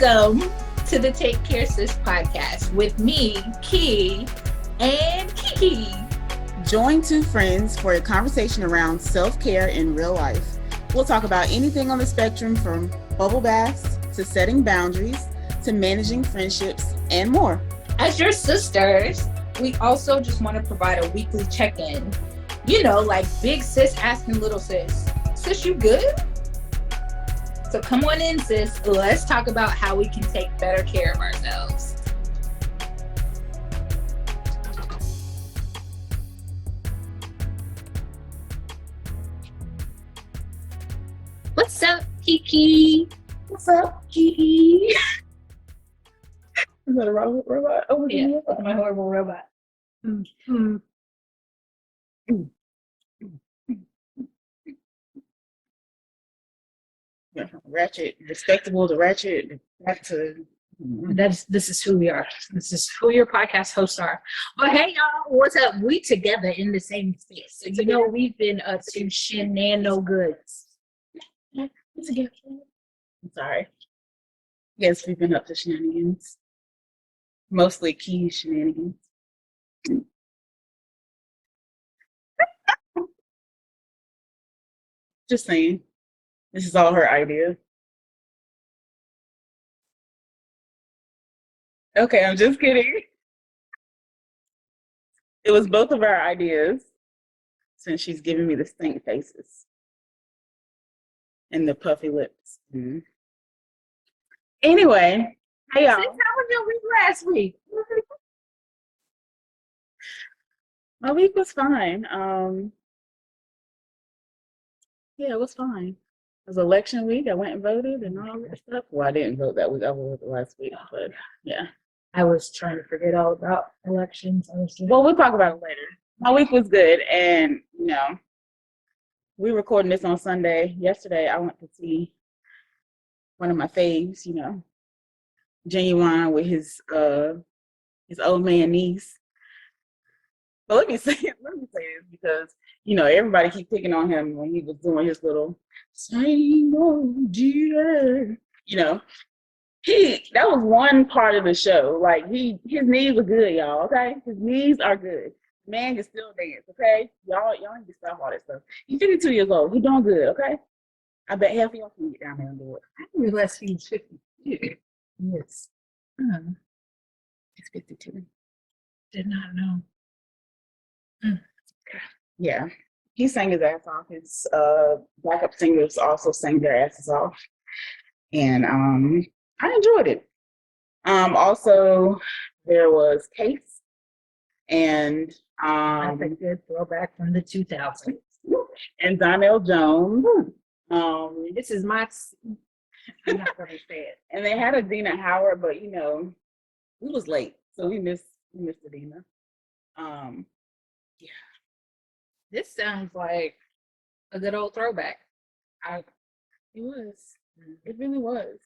Welcome to the Care Sis podcast with me, Ki, and Kiki. Join two friends for a conversation around self-care in real life. We'll talk about anything on the spectrum from bubble baths to setting boundaries to managing friendships and more. As your sisters, we also just want to provide a weekly check-in. You know, like big sis asking little sis, sis, you good? So come on in, sis. Let's talk about how we can take better care of ourselves. What's up, Kiki? What's up, Kiki? Is that a robot? Oh, yeah, that's my horrible robot. Mm-hmm. Ratchet, respectable to ratchet, back to. This is who we are. This is who your podcast hosts are. But hey, y'all, what's up? We together in the same space. So you know we've been up to shenano goods. I'm sorry. Yes, we've been up to shenanigans. Mostly Key shenanigans. Just saying. This is all her idea. Okay, I'm just kidding. It was both of our ideas, since she's giving me the stink faces and the puffy lips. Mm-hmm. Anyway, hey y'all. How was your week last week? My week was fine. Yeah, it was fine. It was election week. I went and voted and all that stuff. Well, I didn't vote that week. I voted last week, but yeah. I was trying to forget all about elections. Well, we'll talk about it later. My week was good, and you know, we're recording this on Sunday. Yesterday, I went to see one of my faves. You know, Genuine with his old man niece. But let me say this because you know everybody keep picking on him when he was doing his little same old dear. You know, that was one part of the show. Like his knees are good, y'all. Okay, his knees are good. Man can still dance. Okay, y'all need to stop all that stuff. He's 52 years old. He's doing good. Okay, I bet half of y'all can get down there and do it. I didn't realize he was 52. Yes, he's 52. Did not know. Yeah, he sang his ass off. His backup singers also sang their asses off, and I enjoyed it. Also, there was Case, and that's a good throwback from the 2000s. And Donnell Jones. This is my. I'm not going to say it. And they had Adina Howard, but you know, we was late, so we missed Adina. Yeah. This sounds like a good old throwback. It was. It really was.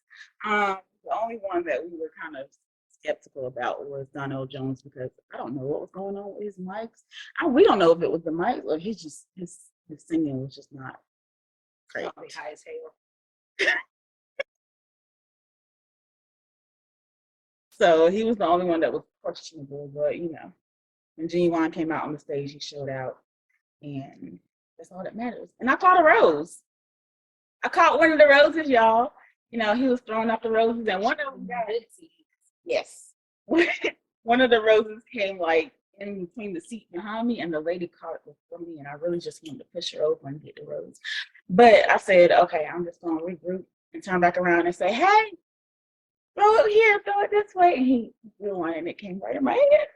The only one that we were kind of skeptical about was Donnell Jones because I don't know what was going on with his mics. We don't know if it was the mics or his singing was just not great. Probably high as hell. So he was the only one that was questionable, but you know, when Genuine came out on the stage, he showed out, and that's all that matters. And I caught a rose. I caught one of the roses, y'all. You know, he was throwing out the roses, and one of them got it. Yes. One of the roses came like in between the seat behind me, and the lady caught it from me, and I really just wanted to push her over and get the rose. But I said, okay, I'm just going to regroup and turn back around and say, hey, throw it here, throw it this way. And he threw one, and it came right in my hand.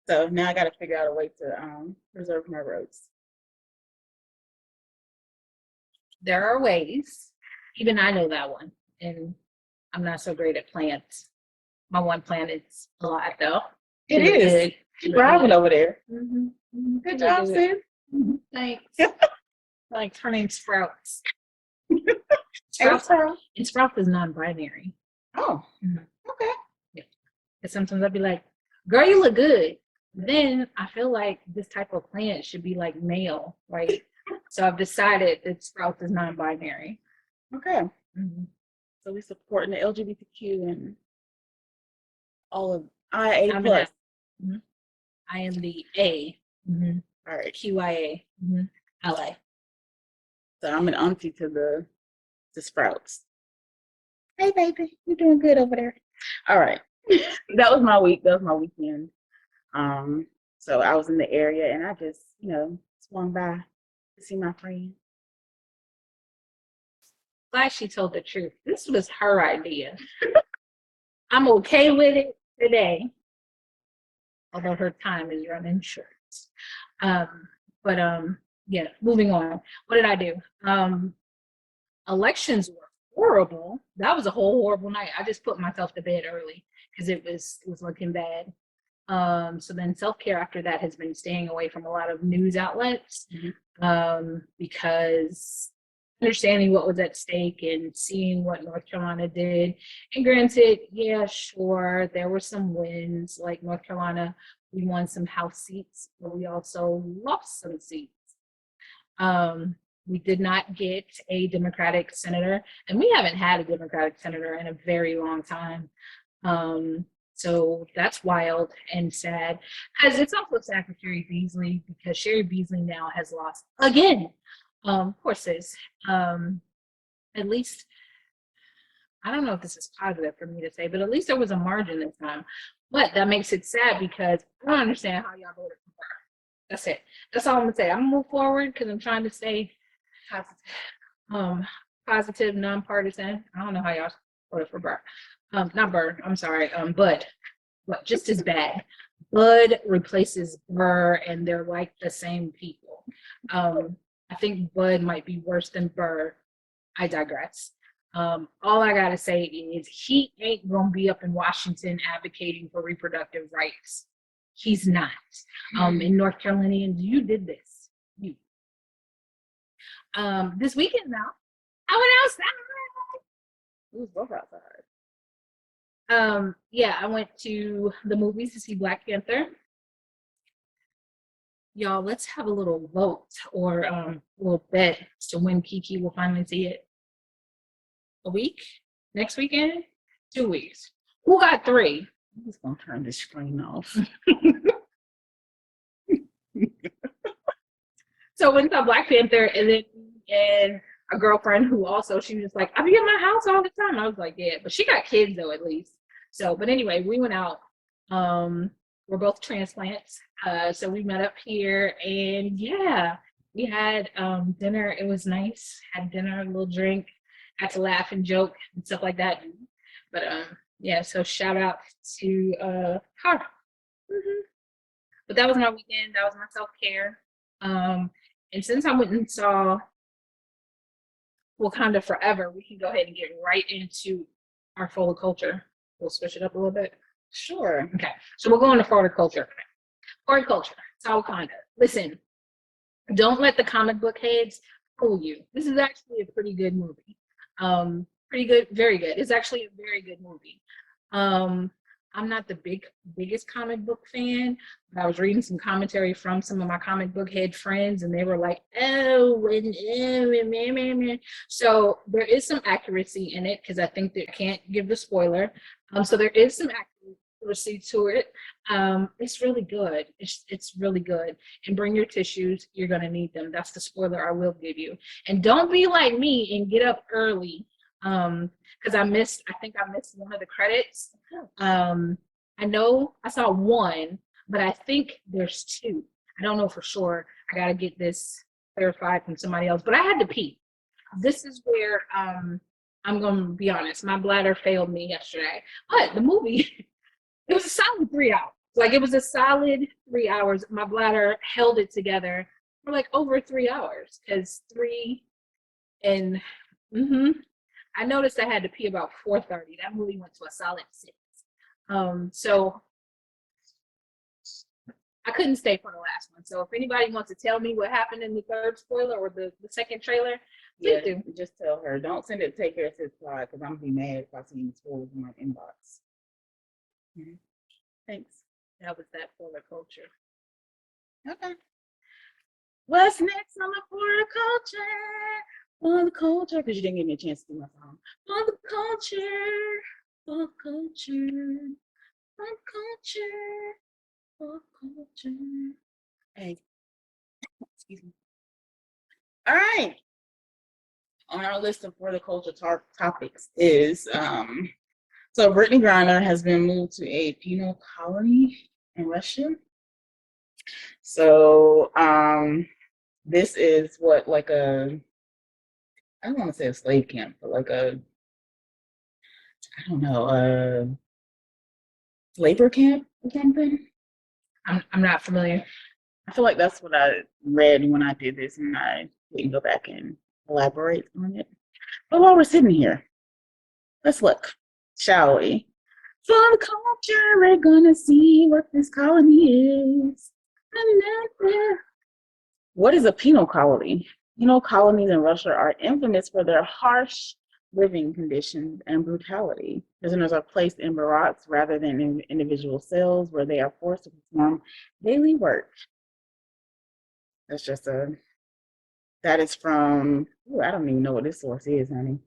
So now I got to figure out a way to preserve my rose. There are ways. Even I know that one. And I'm not so great at plants. My one plant is a lot, though. It is. You're thriving over there. Mm-hmm. Mm-hmm. Good job, sis. Mm-hmm. Thanks. Like turning sprouts. Sprout is non-binary. Oh, okay. Yeah. And sometimes I'd be like, girl, you look good. Then I feel like this type of plant should be like male, right? So I've decided that sprout is non-binary. Okay. Mm-hmm. So we supporting the LGBTQ and all of IA I'm plus. mm-hmm. I am the A. Mm-hmm. All right. QIA. Mm-hmm. LA. So I'm an auntie to the Sprouts. Hey, baby, you're doing good over there. All right. That was my week. That was my weekend. So I was in the area and I just, swung by to see my friend. Glad she told the truth. This was her idea. I'm okay with it today, although her time is running short. But yeah, moving on. What did I do? Elections were horrible. That was a whole horrible night. I just put myself to bed early because it was looking bad. So then self-care after that has been staying away from a lot of news outlets, because understanding what was at stake and seeing what North Carolina did. And granted, yeah, sure, there were some wins. Like North Carolina, we won some House seats, but we also lost some seats. We did not get a Democratic senator, and we haven't had a Democratic senator in a very long time. So that's wild and sad. As it's also sad for Sherry Beasley because Sherry Beasley now has lost again. Horses. At least I don't know if this is positive for me to say, but at least there was a margin this time. But that makes it sad because I don't understand how y'all voted for her. That's it. That's all I'm gonna say. I'm gonna move forward because I'm trying to stay positive, nonpartisan. I don't know how y'all voted for Burr. Not Burr. I'm sorry. Bud. But just as bad. Bud replaces Burr, and they're like the same people. I think Bud might be worse than Burr. I digress. All I gotta say is he ain't gonna be up in Washington advocating for reproductive rights. He's not. In North Carolinians, you did this. You. This weekend now, I went outside. We was both outside. Yeah, I went to the movies to see Black Panther. Y'all, let's have a little vote or a little bet as to when Kiki will finally see it. A week? Next weekend? 2 weeks. Who got 3? I'm just gonna turn this screen off. So went to Black Panther and a girlfriend who also, she was just like, I be at my house all the time. I was like, yeah, but she got kids though, at least. So, but anyway, we went out. We're both transplants. So we met up here and yeah, we had dinner. It was nice. Had dinner, a little drink, had to laugh and joke and stuff like that. But yeah, so shout out to her. But that was my weekend. That was my self-care. And since I went and saw Wakanda Forever, we can go ahead and get right into our Florida culture. We'll switch it up a little bit. Sure. Okay. So we're going to Florida culture. Florida culture. It's Wakanda. Listen, don't let the comic book heads fool you. This is actually a pretty good movie. Pretty good, very good. It's actually a very good movie. I'm not the biggest comic book fan, but I was reading some commentary from some of my comic book head friends, and they were like, "Oh, so there is some accuracy in it because I think that I can't give the spoiler. So there is some accuracy to it. It's really good. It's really good. And bring your tissues. You're gonna need them. That's the spoiler I will give you. And don't be like me and get up early. Because I think I missed one of the credits. I know I saw one, but I think there's 2. I don't know for sure. I gotta get this clarified from somebody else, but I had to pee. This is where I'm gonna be honest, my bladder failed me yesterday. But the movie, it was a solid 3 hours. Like it was a solid 3 hours. My bladder held it together for like over 3 hours because 3 and I noticed I had to pee about 4:30. That movie went to a solid 6. So I couldn't stay for the last one. So if anybody wants to tell me what happened in the third spoiler or the second trailer, please do. Just tell her. Don't send it to Take Care Sis because I'm gonna be mad if I see any spoilers in my inbox. Mm-hmm. Thanks. That was that for the culture. Okay. What's next on the Florida culture? For the culture, because you didn't give me a chance to do my song. For the culture, for culture, for culture, for culture. Hey, excuse me. All right. On our list of for the culture topics is so Brittany Griner has been moved to a penal colony in Russia. So this is what like a I don't want to say a slave camp, but like a I don't know, a labor camp or something. I'm not familiar. I feel like that's what I read when I did this, and I didn't go back and elaborate on it. But while we're sitting here, let's look, shall we? For the culture, we're gonna see what this colony is. What is a penal colony? Penal colonies in Russia are infamous for their harsh living conditions and brutality. Prisoners are placed in barracks rather than in individual cells where they are forced to perform daily work. That's just that is from, I don't even know what this source is, honey.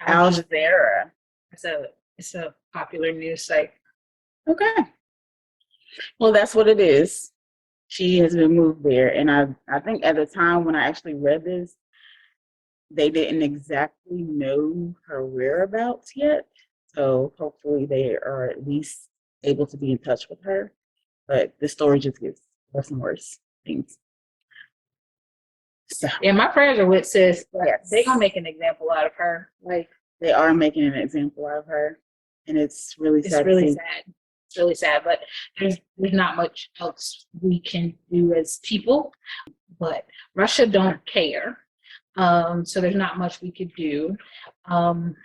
Al Jazeera. It's a popular news site. Okay. Well, that's what it is. She has been moved there. And I think at the time when I actually read this, they didn't exactly know her whereabouts yet. So hopefully they are at least able to be in touch with her. But the story just gets worse and worse things. So Yeah, my prayers are with sis, but yes, they're gonna make an example out of her. Like they are making an example out of her. And it's really sad. It's really sad. It's really sad, but there's not much else we can do as people. But Russia don't care. So there's not much we could do. And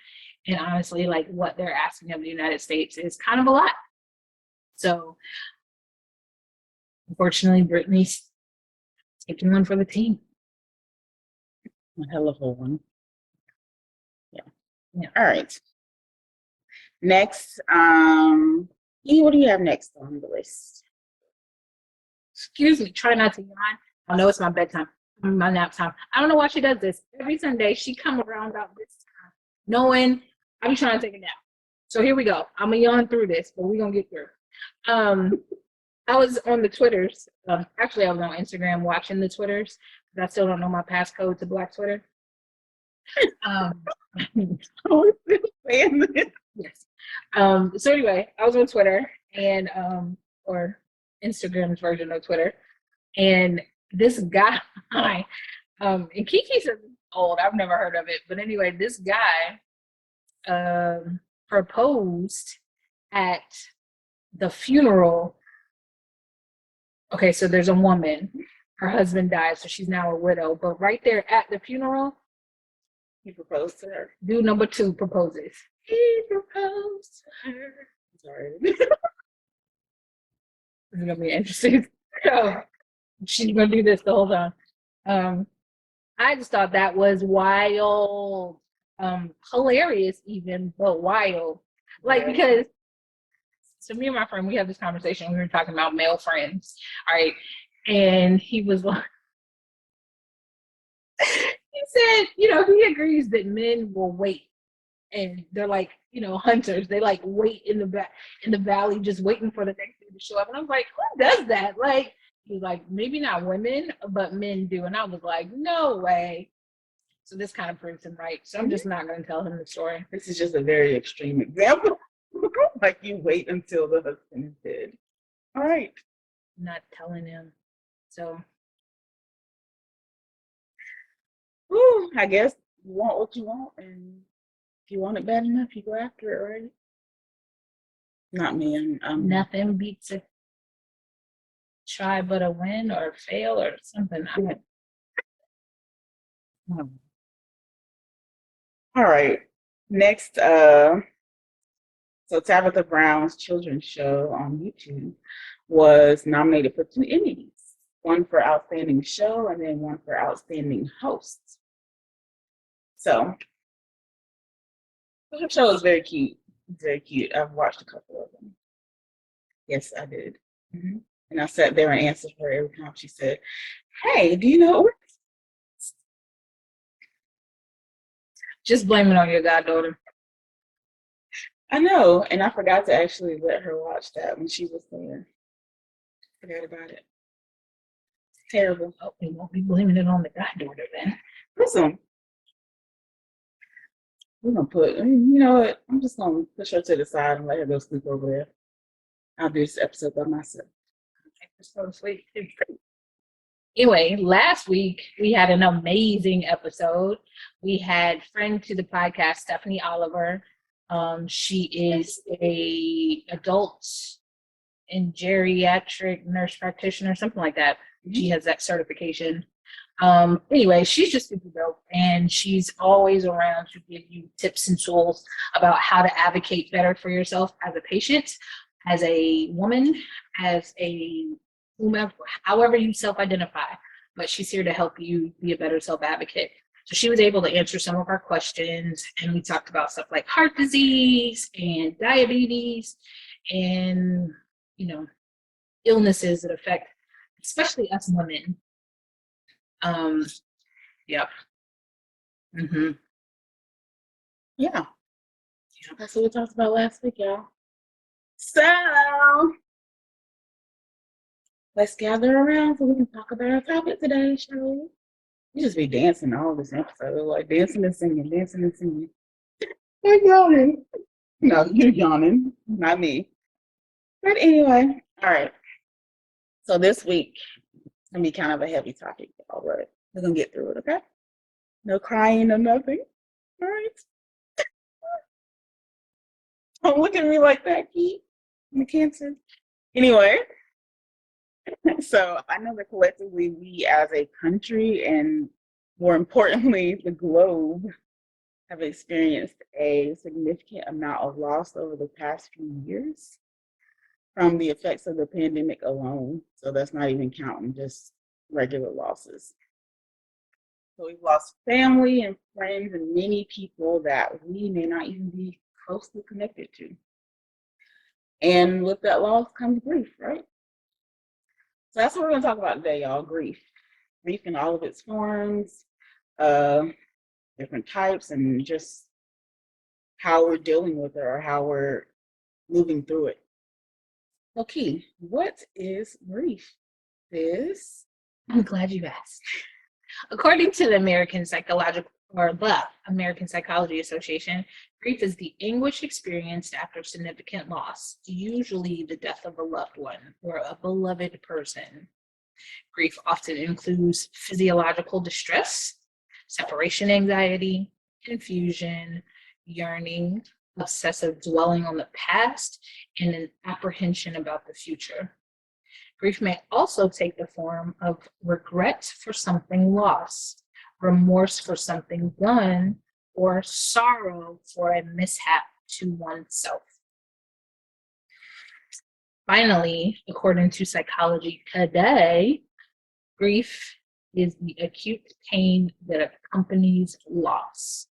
honestly, like what they're asking of the United States is kind of a lot. So unfortunately, Brittany's taking one for the team. A hell of a one. Yeah. All right. Next, what do you have next on the list? Excuse me, try not to yawn. I know it's my bedtime, my nap time. I don't know why she does this. Every Sunday she come around about this time, knowing I be trying to take a nap. So here we go. I'm gonna yawn through this, but we're gonna get through. I was on the Twitters. Actually, I was on Instagram watching the Twitters because I still don't know my passcode to Black Twitter. Yes. So anyway, I was on Twitter and or Instagram's version of Twitter, and this guy, and Kiki says it's old. I've never heard of it, but anyway, this guy proposed at the funeral. Okay, so there's a woman. Her husband died, so she's now a widow. But right there at the funeral, he proposed to her. Dude number 2 proposes. He proposed to her. Sorry. This is gonna be interesting. So she's gonna do this the whole time. I just thought that was wild, hilarious even, but wild. Like because so me and my friend, we had this conversation. We were talking about male friends, all right, and he was like, he said, he agrees that men will wait, and they're like, hunters. They like wait in the valley, just waiting for the next thing to show up. And I was like, who does that? Like, he's like, maybe not women, but men do. And I was like, no way. So this kind of proves him right. So I'm just not going to tell him the story. This is just a very extreme example. Like you wait until the husband is dead. All right. I'm not telling him. So. Ooh, I guess you want what you want, and if you want it bad enough, you go after it, right? Not me. I'm nothing beats a try but a win or fail or something. All right. Next, so Tabitha Brown's children's show on YouTube was nominated for 2 Emmys, one for Outstanding Show and then one for Outstanding Host. So the show is very cute. Very cute. I've watched a couple of them. Yes, I did. Mm-hmm. And I sat there and answered her every time she said, "Hey, do you know Just blame it on your goddaughter. I know, and I forgot to actually let her watch that when she was there. Forgot about it. Terrible. Oh, we won't be blaming it on the goddaughter then. Listen, we're gonna put. You know what? I'm just gonna push her to the side and let her go sleep over there. I'll do this episode by myself. Just go to sleep. Anyway, last week we had an amazing episode. We had friend to the podcast, Stephanie Oliver. She is a adult and geriatric nurse practitioner, something like that. She has that certification. Anyway, she's just super dope, and she's always around to give you tips and tools about how to advocate better for yourself as a patient, as a woman, as a whomever, however you self-identify. But she's here to help you be a better self-advocate. So she was able to answer some of our questions, and we talked about stuff like heart disease and diabetes and, illnesses that affect especially us women. Yep. Mm-hmm. Yeah. That's what we talked about last week, y'all. So let's gather around so we can talk about our topic today, shall we? We just be dancing all this episode, like dancing and singing, dancing and singing. You're yawning. No, you're yawning, not me. But anyway, all right. So this week it's gonna be kind of a heavy topic, y'all, but we're gonna get through it, okay? No crying, no nothing. All right. Don't look at me like that, Ki. I'm a Cancer. Anyway, so I know that collectively we as a country and more importantly, the globe have experienced a significant amount of loss over the past few years from the effects of the pandemic alone. So that's not even counting just regular losses. So we've lost family and friends and many people that we may not even be closely connected to. And with that loss comes grief, right? So that's what we're going to talk about today, y'all. Grief. Grief in all of its forms, different types, and just how we're dealing with it or how we're moving through it. So, Ki, what is grief? I'm glad you asked. According to the American Psychology Association, grief is the anguish experienced after significant loss, usually the death of a loved one or a beloved person. Grief often includes physiological distress, separation anxiety, confusion, yearning, obsessive dwelling on the past, and an apprehension about the future. Grief may also take the form of regret for something lost, remorse for something done, or sorrow for a mishap to oneself. Finally, according to Psychology Today, grief is the acute pain that accompanies loss.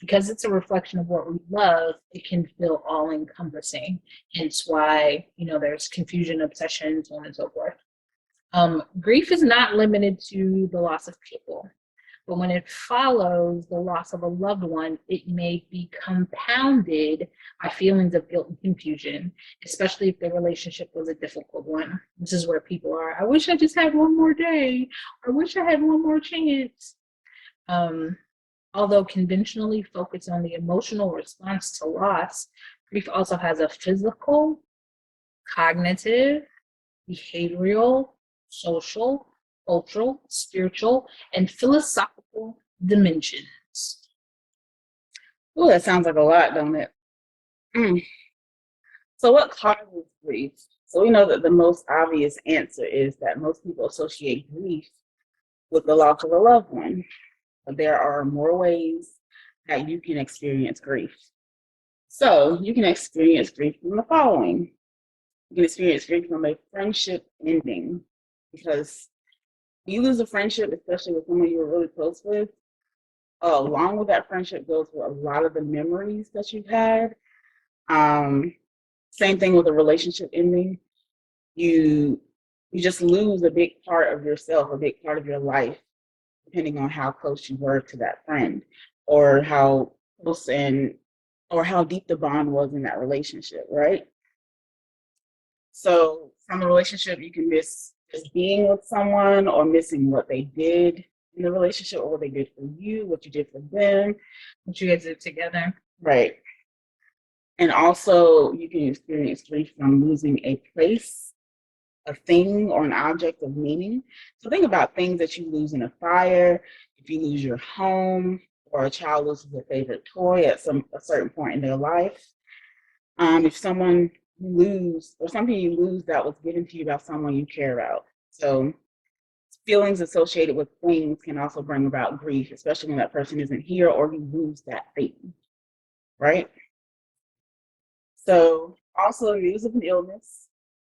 Because it's a reflection of what we love, it can feel all-encompassing. Hence why, there's confusion, obsession, so on and so forth. Grief is not limited to the loss of people, but when it follows the loss of a loved one, it may be compounded by feelings of guilt and confusion, especially if the relationship was a difficult one. This is where people are, I wish I just had one more day. I wish I had one more chance. Although conventionally focused on the emotional response to loss, grief also has a physical, cognitive, behavioral, social, cultural, spiritual, and philosophical dimensions. Oh, that sounds like a lot, don't it? So what causes grief? So we know that the most obvious answer is that most people associate grief with the loss of a loved one. But there are more ways that you can experience grief. So you can experience grief from the following. You can experience grief from a friendship ending, because you lose a friendship, especially with someone you were really close with, along with that friendship goes with a lot of the memories that you've had. Same thing with a relationship ending. You just lose a big part of yourself, a big part of your life, depending on how close you were to that friend or how close and or how deep the bond was in that relationship, right? So from a relationship, you can miss just being with someone or missing what they did in the relationship or what they did for you, what you did for them, what you guys did together. right? And also, you can experience grief from losing a place, a thing, or an object of meaning. So think about things that you lose in a fire, if you lose your home, or a child loses a favorite toy at a certain point in their life. If someone you lose or something you lose that was given to you by someone you care about. So feelings associated with things can also bring about grief, especially when that person isn't here or you lose that thing, right? So also news of an illness,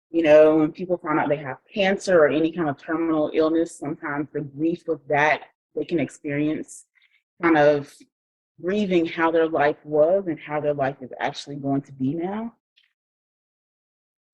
when people find out they have cancer or any kind of terminal illness, sometimes the grief with that they can experience kind of grieving how their life was and how their life is actually going to be now.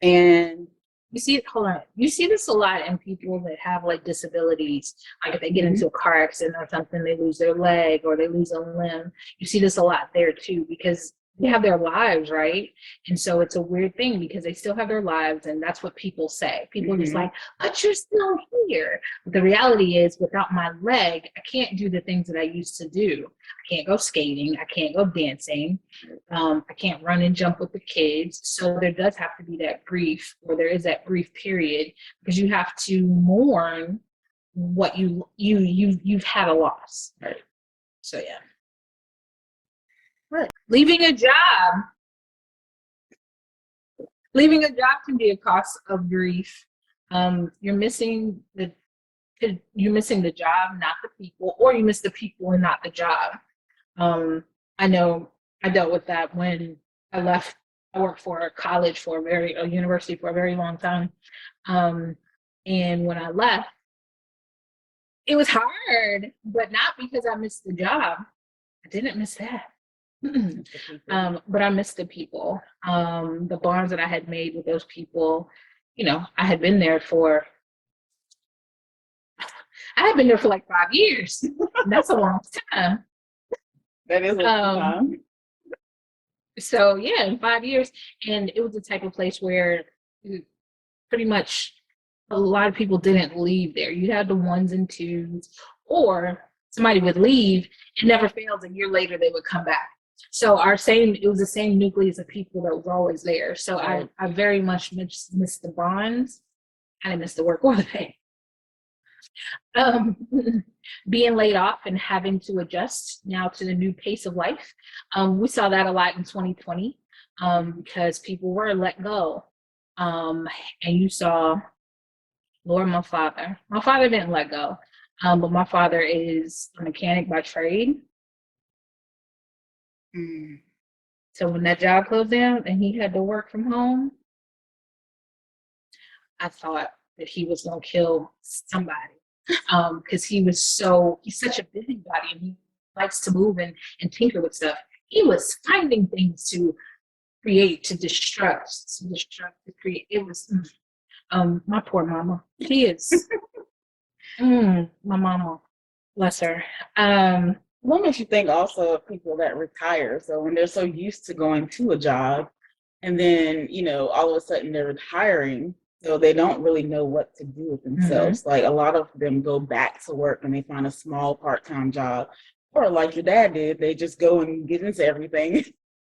And you see this a lot in people that have like disabilities, like if they get into a car accident or something, they lose their leg or they lose a limb. You see this a lot there too, because they have their lives, right? And so it's a weird thing because they still have their lives, and that's what people say. People are just like, but you're still here. But the reality is, without my leg, I can't do the things that I used to do. I can't go skating, I can't go dancing, I can't run and jump with the kids. So there does have to be that grief, or there is that grief period, because you have to mourn what you've had a loss. Right. So yeah. Right. Leaving a job can be a cause of grief. You're missing the job, not the people, or you miss the people and not the job. I know I dealt with that when I left. I worked for a university for a very long time. And when I left, it was hard, but not because I missed the job. I didn't miss that. But I missed the people, the bonds that I had made with those people. I had been there for like 5 years. That's a long time. That is a long time. So yeah, in 5 years, and it was the type of place where pretty much a lot of people didn't leave there. You had the ones and twos, or somebody would leave, and never fails, a year later they would come back. So it was the same nucleus of people that was always there. So I very much missed the bonds. I didn't miss the work or the pay. Being laid off and having to adjust now to the new pace of life. We saw that a lot in 2020 because people were let go. And you saw, Lord, my father didn't let go, but my father is a mechanic by trade. So when that job closed down and he had to work from home, I thought that he was going to kill somebody, because he's such a busybody and he likes to move and tinker with stuff. He was finding things to create, to create. It was, my poor mama. She is, my mama, bless her. What makes you think also of people that retire? So when they're so used to going to a job and then, all of a sudden they're retiring, so they don't really know what to do with themselves. Like a lot of them go back to work and they find a small part-time job, or like your dad did, they just go and get into everything,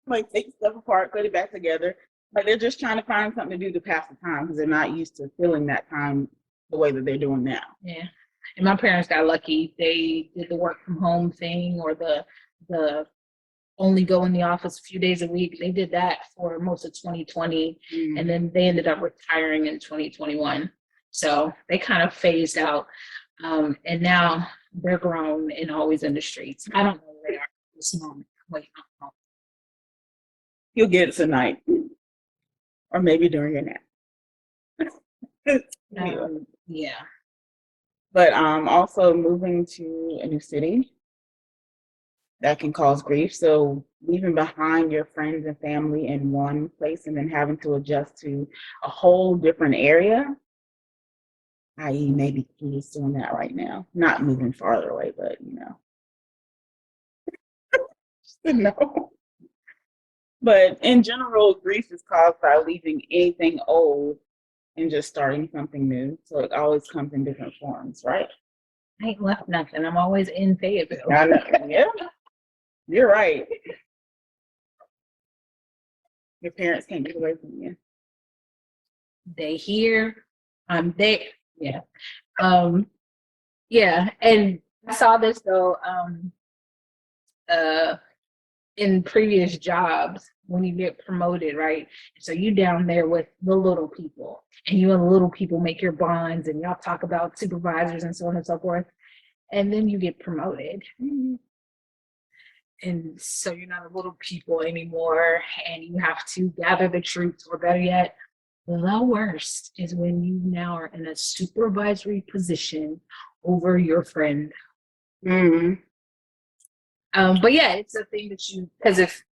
like take stuff apart, put it back together. Like they're just trying to find something to do to pass the time because they're not used to filling that time the way that they're doing now. Yeah. And my parents got lucky. They did the work from home thing, or the only go in the office a few days a week. They did that for most of 2020, and then they ended up retiring in 2021. So they kind of phased out, and now they're grown and always in the streets. I don't know where they are at this moment. Wait, You'll get it tonight, or maybe during your nap. Yeah. But also moving to a new city, that can cause grief. So leaving behind your friends and family in one place and then having to adjust to a whole different area, i.e. maybe he's doing that right now. Not moving farther away, but No. But in general, grief is caused by leaving anything old and just starting something new. So it always comes in different forms, right? I ain't left nothing. I'm always in Fayetteville. I know. Yeah, you're right. Your parents can't get away from you. They here, I'm there. Yeah. Yeah. And I saw this though, in previous jobs when you get promoted, right? So you down there with the little people, and you and the little people make your bonds, and y'all talk about supervisors and so on and so forth. And then you get promoted. And so you're not a little people anymore, and you have to gather the troops, or better yet, the worst is when you now are in a supervisory position over your friend. Mm-hmm. But yeah, it's a thing that because if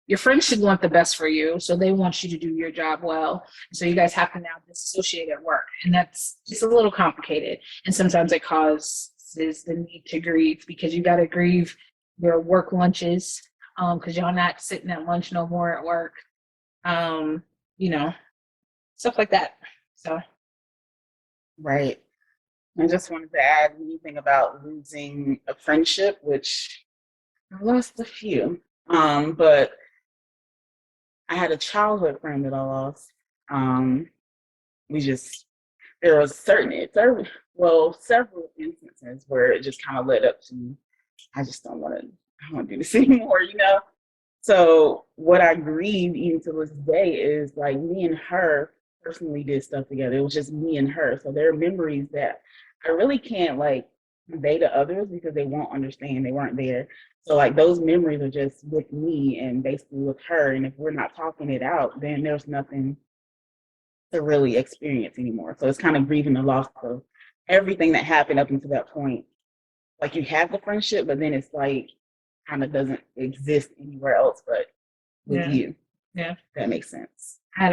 your friends should want the best for you, so they want you to do your job well. So you guys have to now disassociate at work, and that's just a little complicated. And sometimes it causes the need to grieve, because you got to grieve your work lunches, because y'all not sitting at lunch no more at work, you know, stuff like that. So Right. I just wanted to add anything about losing a friendship, which I lost a few. But I had a childhood friend that I lost. We just there was several instances where it just kind of led up to I just I want to do this anymore, you know? So what I grieve even to this day is like me and her personally did stuff together. It was just me and her. So there are memories that I really can't like convey to others because they won't understand. They weren't there. So like those memories are just with me and basically with her. And if we're not talking it out, then there's nothing to really experience anymore. So it's kind of grieving the loss of everything that happened up until that point. Like you have the friendship, but then it's like kind of doesn't exist anywhere else but with you. Yeah. If that makes sense. I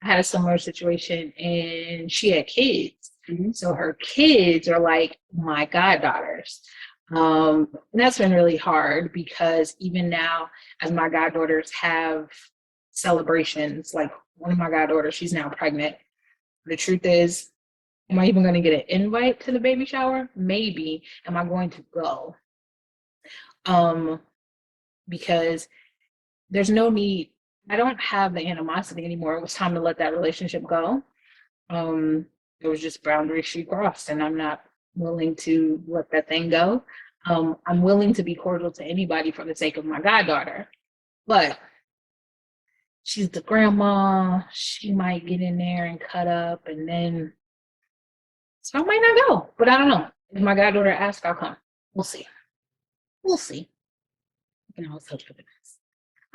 had a similar situation, and she had kids. Mm-hmm. So her kids are like my goddaughters. And that's been really hard, because even now, as my goddaughters have celebrations, like one of my goddaughters, she's now pregnant. The truth is, am I even going to get an invite to the baby shower? Maybe. Am I going to go? Because there's no need. I don't have the animosity anymore. It was time to let that relationship go. There was just boundaries she crossed, and I'm not willing to let that thing go. I'm willing to be cordial to anybody for the sake of my goddaughter, but she's the grandma. She might get in there and cut up, and then so I might not go. But I don't know. If my goddaughter asks, I'll come. We'll see. We'll see. I can always hope for the best.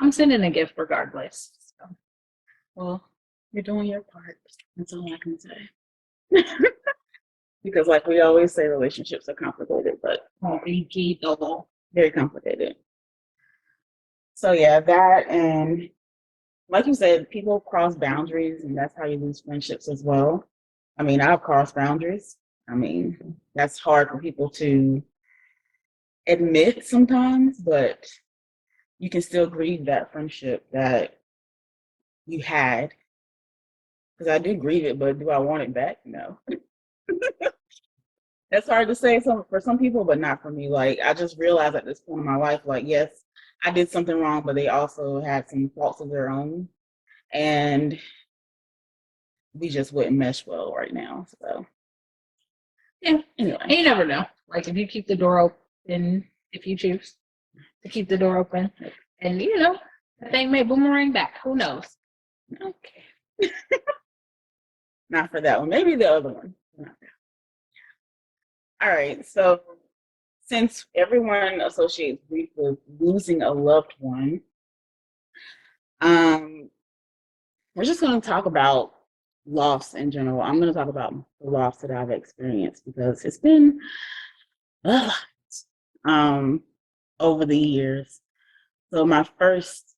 I'm sending a gift regardless. So. Well, you're doing your part. That's all I can say. Because like we always say, relationships are complicated, but very complicated. So yeah, that, and like you said, people cross boundaries, and that's how you lose friendships as well. I mean, I've crossed boundaries. I mean, that's hard for people to admit sometimes, but you can still grieve that friendship that you had. Because I do grieve it, but do I want it back? No. That's hard to say for some people, but not for me. Like, I just realized at this point in my life, like, yes, I did something wrong, but they also had some faults of their own. And we just wouldn't mesh well right now. So, yeah, anyway, you never know. Like, if you keep the door open, if you choose to keep the door open, and you know, that thing may boomerang back. Who knows? Okay. Not for that one. Maybe the other one. All right. So, since everyone associates grief with losing a loved one, we're just going to talk about loss in general. I'm going to talk about the loss that I've experienced because it's been a lot over the years. So my first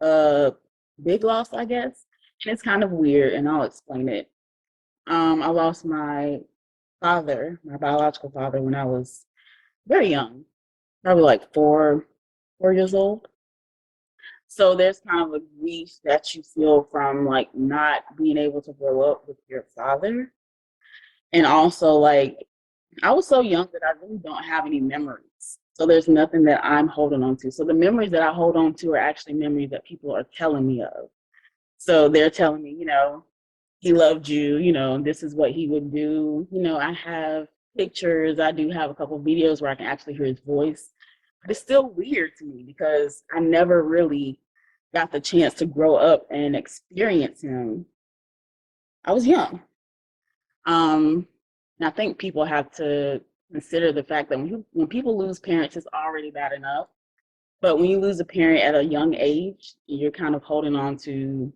big loss, I guess, and it's kind of weird, and I'll explain it. I lost my father, my biological father, when I was very young, probably like 4, 4 years old. So there's kind of a grief that you feel from like not being able to grow up with your father. And also like I was so young that I really don't have any memories. So there's nothing that I'm holding on to. So the memories that I hold on to are actually memories that people are telling me of. So they're telling me, he loved you, this is what he would do. I have pictures, I do have a couple of videos where I can actually hear his voice. But it's still weird to me because I never really got the chance to grow up and experience him. I was young. And I think people have to consider the fact that when people lose parents, it's already bad enough. But when you lose a parent at a young age, you're kind of holding on to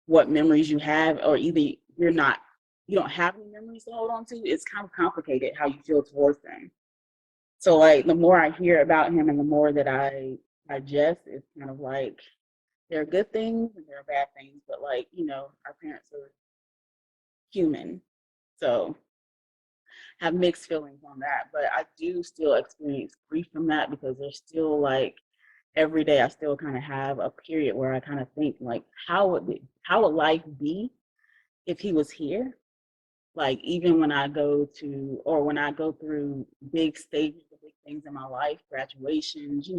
what memories you have, or either you don't have any memories to hold on to. It's kind of complicated how you feel towards them. So like the more I hear about him and the more that I digest, it's kind of like there are good things and there are bad things, but like, our parents are human. So I have mixed feelings on that. But I do still experience grief from that because there's still like every day I still kind of have a period where I kind of think like how would life be if he was here? Like even when I go through big stages, big things in my life, graduations,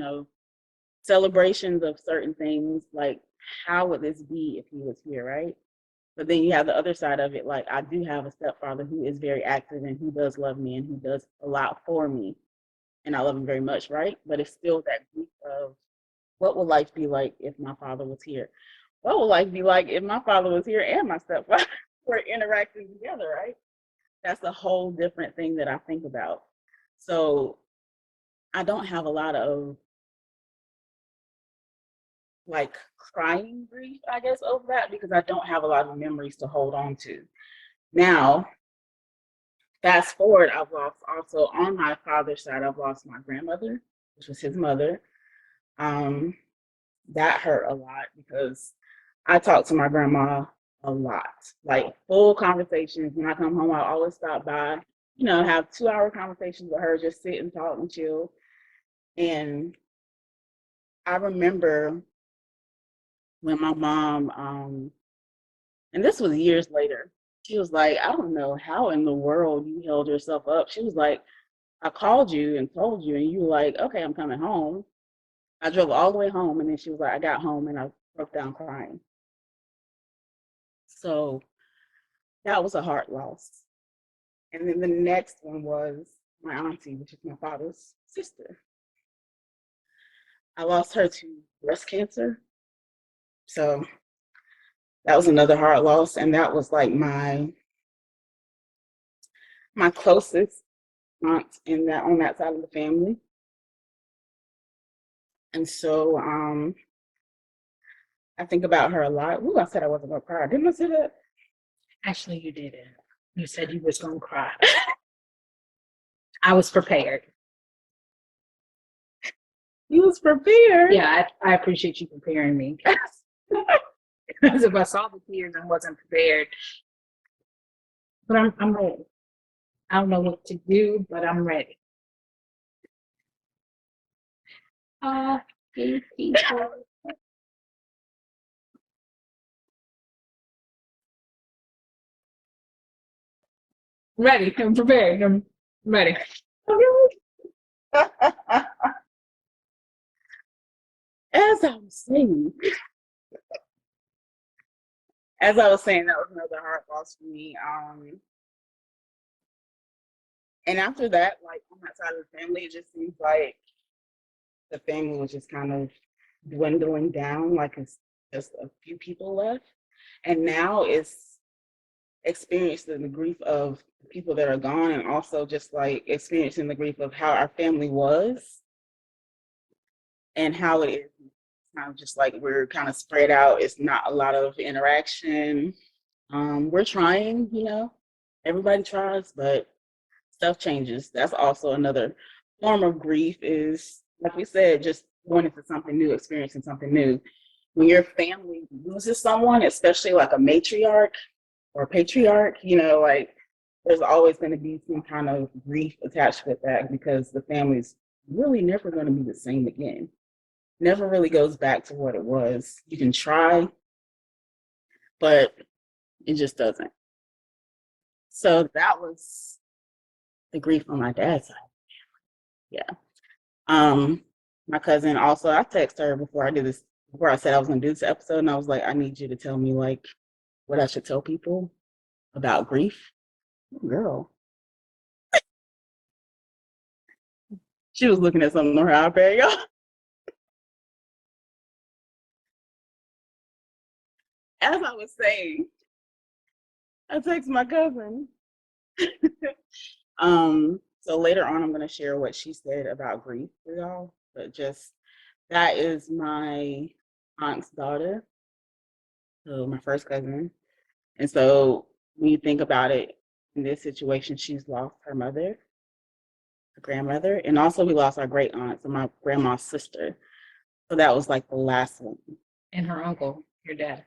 celebrations of certain things, like how would this be if he was here, right? But then you have the other side of it, like I do have a stepfather who is very active and who does love me and who does a lot for me. And I love him very much, right? But it's still that grief of what would life be like if my father was here? What would life be like if my father was here and my stepfather were interacting together, right? That's a whole different thing that I think about. So I don't have a lot of like crying grief, I guess, over that because I don't have a lot of memories to hold on to. Now, fast forward, I've lost also on my father's side, I've lost my grandmother, which was his mother. Um, that hurt a lot because I talk to my grandma a lot, like full conversations. When I come home, I always stop by, have 2-hour conversations with her, just sit and talk and chill. And I remember when my mom, and this was years later, she was like, I don't know how in the world you held yourself up. She was like, I called you and told you, and you were like, okay, I'm coming home. I drove all the way home, and then she was like, I got home and I broke down crying. So that was a hard loss. And then the next one was my auntie, which is my father's sister. I lost her to breast cancer. So that was another hard loss. And that was like my closest aunt on that side of the family. And so I think about her a lot. Ooh, I said I wasn't gonna cry. Didn't I say that? Actually, you didn't. You said you was gonna cry. I was prepared. You was prepared. Yeah, I appreciate you preparing me. Because if I saw the tears and wasn't prepared, but I'm ready. I don't know what to do, but I'm ready. People. Ready. I'm prepared. I'm ready. As I was saying, that was another hard loss for me. And after that, like on that side of the family, it just seems like the family was just kind of dwindling down, like it's just a few people left. And now it's experiencing the grief of the people that are gone and also just like experiencing the grief of how our family was and how it is kind of just like we're kind of spread out. It's not a lot of interaction. We're trying, everybody tries, but stuff changes. That's also another form of grief is, like we said, just going into something new, experiencing something new. When your family loses someone, especially like a matriarch or patriarch, like there's always going to be some kind of grief attached with that because the family's really never going to be the same again. never really goes back to what it was. You can try, but it just doesn't. So that was the grief on my dad's side. Yeah. My cousin also, I texted her before I said I was gonna do this episode, and I was like, I need you to tell me like what I should tell people about grief. Girl. She was looking at something on her iPad, y'all. As I was saying, I texted my cousin. So later on, I'm going to share what she said about grief for y'all. But just that is my aunt's daughter, so my first cousin. And so when you think about it, in this situation, she's lost her mother, her grandmother, and also we lost our great aunt, so my grandma's sister. So that was like the last one. And her uncle, your dad.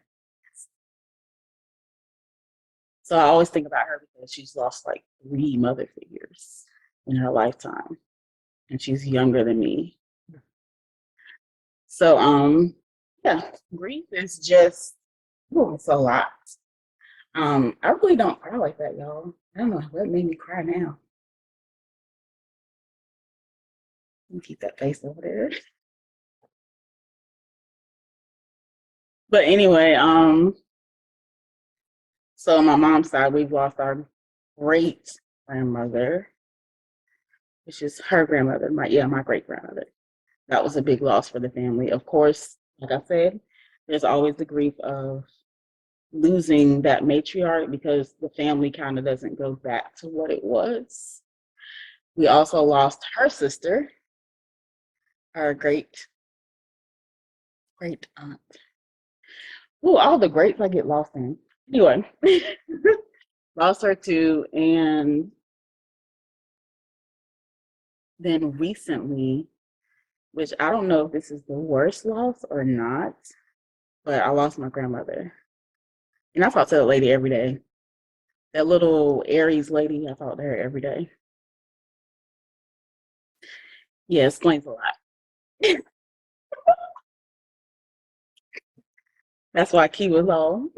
So I always think about her because she's lost like 3 mother figures in her lifetime, and she's younger than me. So yeah, grief is just it's a lot. I really don't cry like that, y'all. I don't know what made me cry now. Let me keep that face over there. But anyway, so on my mom's side, we've lost our great grandmother, which is her grandmother, my great grandmother. That was a big loss for the family. Of course, like I said, there's always the grief of losing that matriarch because the family kind of doesn't go back to what it was. We also lost her sister, our great aunt. Ooh, all the greats I get lost in. Anyway, lost her too. And then recently, which I don't know if this is the worst loss or not, but I lost my grandmother. And I talk to that lady every day. That little Aries lady, I talk to her every day. Yeah, explains a lot. That's why Ki was on.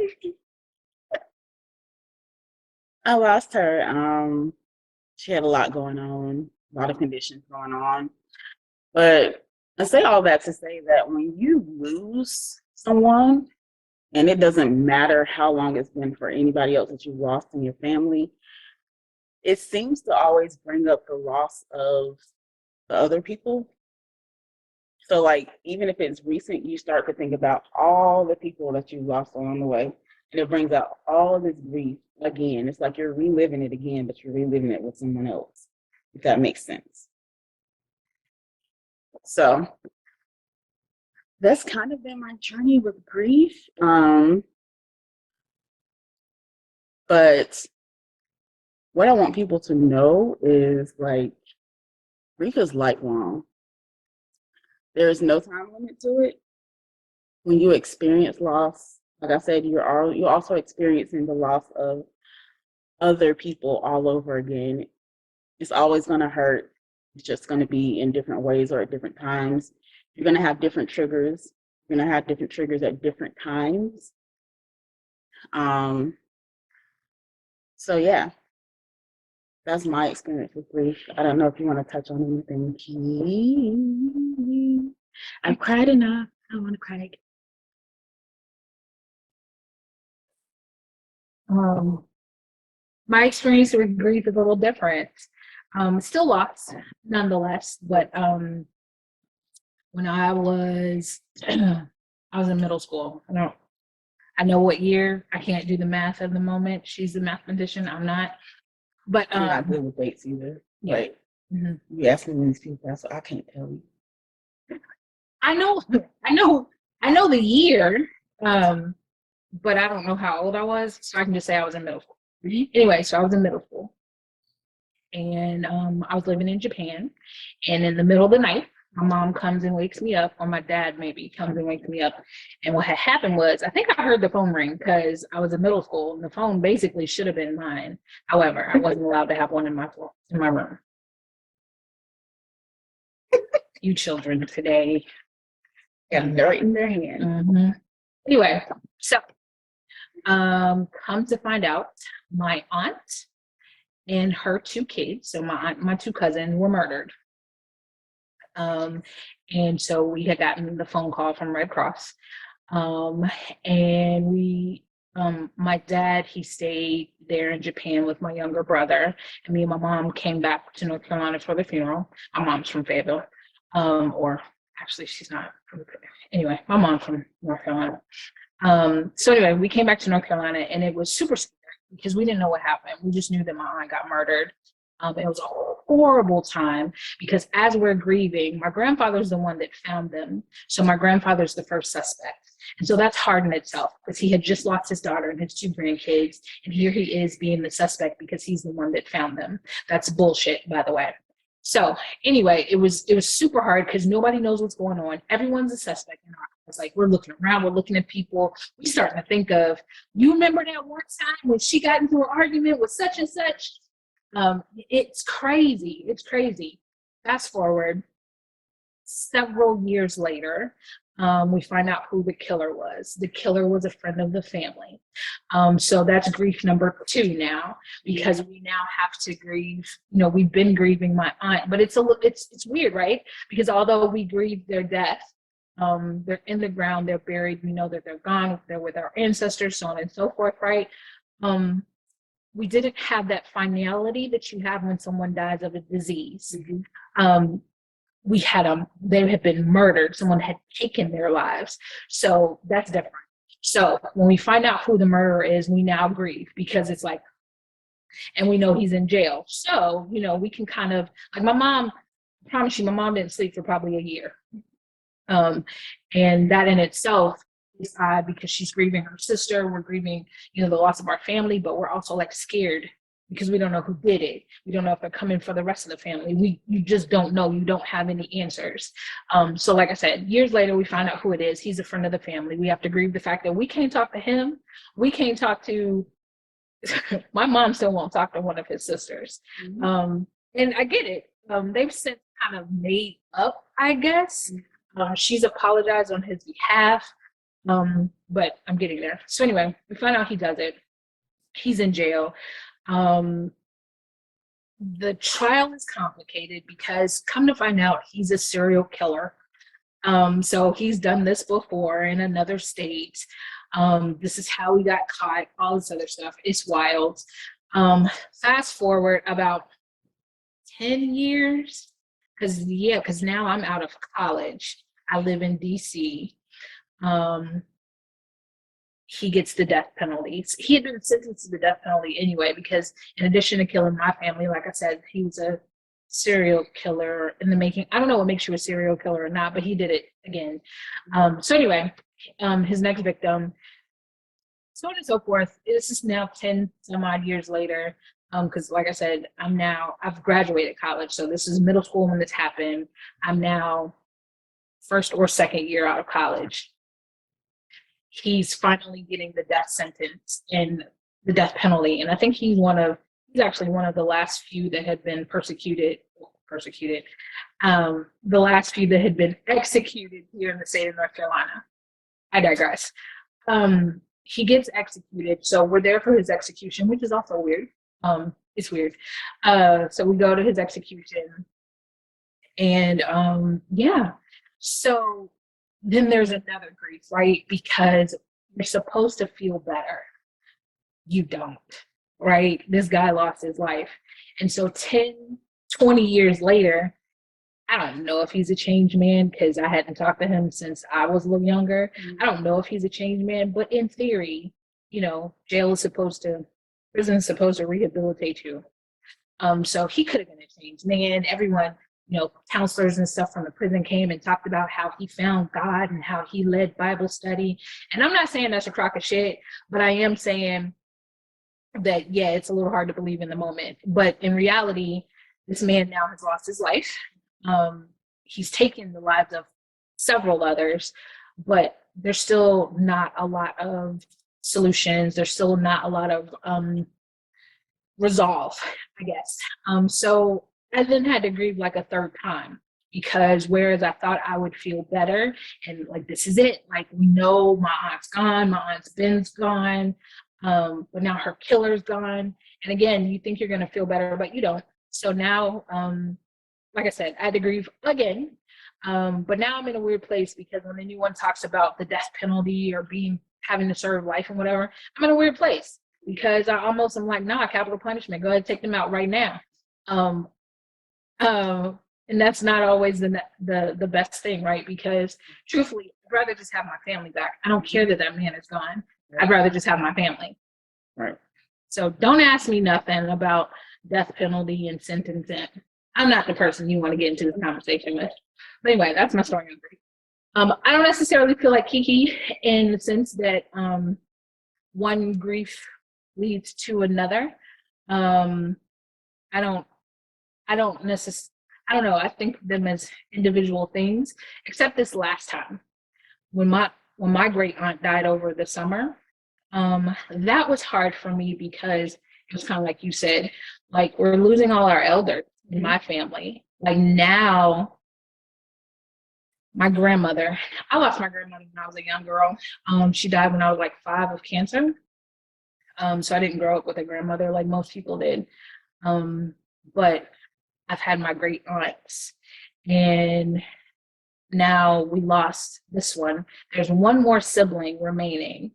I lost her. She had a lot going on, a lot of conditions going on. But I say all that to say that when you lose someone, and it doesn't matter how long it's been for anybody else that you lost in your family, it seems to always bring up the loss of the other people. So, like, even if it's recent, you start to think about all the people that you lost along the way, and it brings out all this grief again. It's like you're reliving it again, but you're reliving it with someone else, if that makes sense. So, that's kind of been my journey with grief. But what I want people to know is like grief is lifelong. There is no time limit to it. When you experience loss, like I said, you're also experiencing the loss of other people all over again. It's always going to hurt. It's just going to be in different ways or at different times. You're going to have different triggers. You're going to have different triggers at different times. So yeah, that's my experience with grief. I don't know if you want to touch on anything. I've cried enough. I don't want to cry again. My experience with grief is a little different. Still lots, nonetheless. But when I was I was in middle school. I know what year. I can't do the math at the moment. She's the mathematician. I'm not. But I'm not good with dates either. Yeah. Like you asking these people, so I can't tell you. I know the year, but I don't know how old I was, so I can just say I was in middle school. Anyway, so I was in middle school, and I was living in Japan, and in the middle of the night, my mom comes and wakes me up, or my dad maybe comes and wakes me up, and what had happened was, I think I heard the phone ring because I was in middle school, and the phone basically should have been mine. However, I wasn't allowed to have one in my room. You children today. Got it right in their hand. Mm-hmm. Anyway, so come to find out, my aunt and her two kids, so my two cousins, were murdered. And so we had gotten the phone call from Red Cross. And my dad, he stayed there in Japan with my younger brother, and me and my mom came back to North Carolina for the funeral. My mom's from Fayetteville, or actually she's not from anyway, my mom's from North Carolina. So anyway, we came back to North Carolina, and it was super scary because we didn't know what happened. We just knew that my aunt got murdered. It was a horrible time because as we're grieving, my grandfather's the one that found them. So my grandfather's the first suspect. And so that's hard in itself because he had just lost his daughter and his two grandkids. And here he is being the suspect because he's the one that found them. That's bullshit, by the way. So anyway, it was super hard because nobody knows what's going on. Everyone's a suspect in our house. Like, we're looking around, we're looking at people. We starting to think of, you remember that one time when she got into an argument with such and such? It's crazy. It's crazy. Fast forward several years later, we find out who the killer was. The killer was a friend of the family. So that's grief number 2 now, because we now have to grieve. You know, we've been grieving my aunt, but it's weird, right? Because although we grieve their death, they're in the ground, they're buried. We know that they're gone. They're with our ancestors, so on and so forth, right? We didn't have that finality that you have when someone dies of a disease. Mm-hmm. We had they had been murdered. Someone had taken their lives. So that's different. So when we find out who the murderer is, we now grieve because it's like, and we know he's in jail. So, you know, we can kind of, like, my mom, I promise you, my mom didn't sleep for probably a year. And that in itself is odd because she's grieving her sister. We're grieving, you know, the loss of our family, but we're also like scared because we don't know who did it. We don't know if they're coming for the rest of the family. You just don't know. You don't have any answers. So like I said, years later, we find out who it is. He's a friend of the family. We have to grieve the fact that we can't talk to him. We can't talk to, my mom still won't talk to one of his sisters. Mm-hmm. And I get it. They've since kind of made up, I guess. She's apologized on his behalf. But I'm getting there. So anyway, we find out he does it. He's in jail. The trial is complicated because, come to find out, he's a serial killer. So he's done this before in another state. This is how he got caught, all this other stuff. It's wild. Fast forward about 10 years, because now I'm out of college. I live in DC. He gets the death penalty. He had been sentenced to the death penalty anyway, because in addition to killing my family, like I said, he was a serial killer in the making. I don't know what makes you a serial killer or not, but he did it again. So anyway, his next victim, so on and so forth. This is now 10 some odd years later. Because like I said, I've graduated college. So this is middle school when this happened. I'm now first or second year out of college. He's finally getting the death sentence and the death penalty. And I think he's actually one of the last few that had been persecuted. The last few that had been executed here in the state of North Carolina. I digress. He gets executed. So we're there for his execution, which is also weird. It's weird. So we go to his execution and yeah. So then there's another grief, right? Because you're supposed to feel better. You don't, right? This guy lost his life. And so 10, 20 years later, I don't know if he's a changed man because I hadn't talked to him since I was a little younger. Mm-hmm. I don't know if he's a changed man, but in theory, you know, prison is supposed to rehabilitate you. So he could have been a changed man. Everyone, you know, counselors and stuff from the prison came and talked about how he found God and how he led Bible study. And I'm not saying that's a crock of shit, but I am saying that, yeah, it's a little hard to believe in the moment. But in reality, this man now has lost his life. He's taken the lives of several others, but there's still not a lot of solutions. There's still not a lot of resolve, I guess. So I then had to grieve like a third time because whereas I thought I would feel better and like, this is it, like, we know my aunt's gone, my aunt's Ben's gone, but now her killer's gone. And again, you think you're going to feel better, but you don't. So now, like I said, I had to grieve again. But now I'm in a weird place because when anyone talks about the death penalty or having to serve life and whatever, I'm in a weird place because I almost am like, nah, capital punishment. Go ahead, take them out right now. And that's not always the best thing, right? Because truthfully, I'd rather just have my family back. I don't care that that man is gone. I'd rather just have my family. Right. So don't ask me nothing about death penalty and sentencing. I'm not the person you want to get into this conversation with. But anyway, that's my story on grief. I don't necessarily feel like Kiki in the sense that one grief leads to another. I don't know. I think of them as individual things, except this last time when my great aunt died over the summer. That was hard for me because it was kind of like you said, like, we're losing all our elders in my family. Like, now my grandmother, I lost my grandmother when I was a young girl. She died when I was like 5 of cancer. So I didn't grow up with a grandmother like most people did. But I've had my great aunts, and now we lost this one. There's one more sibling remaining.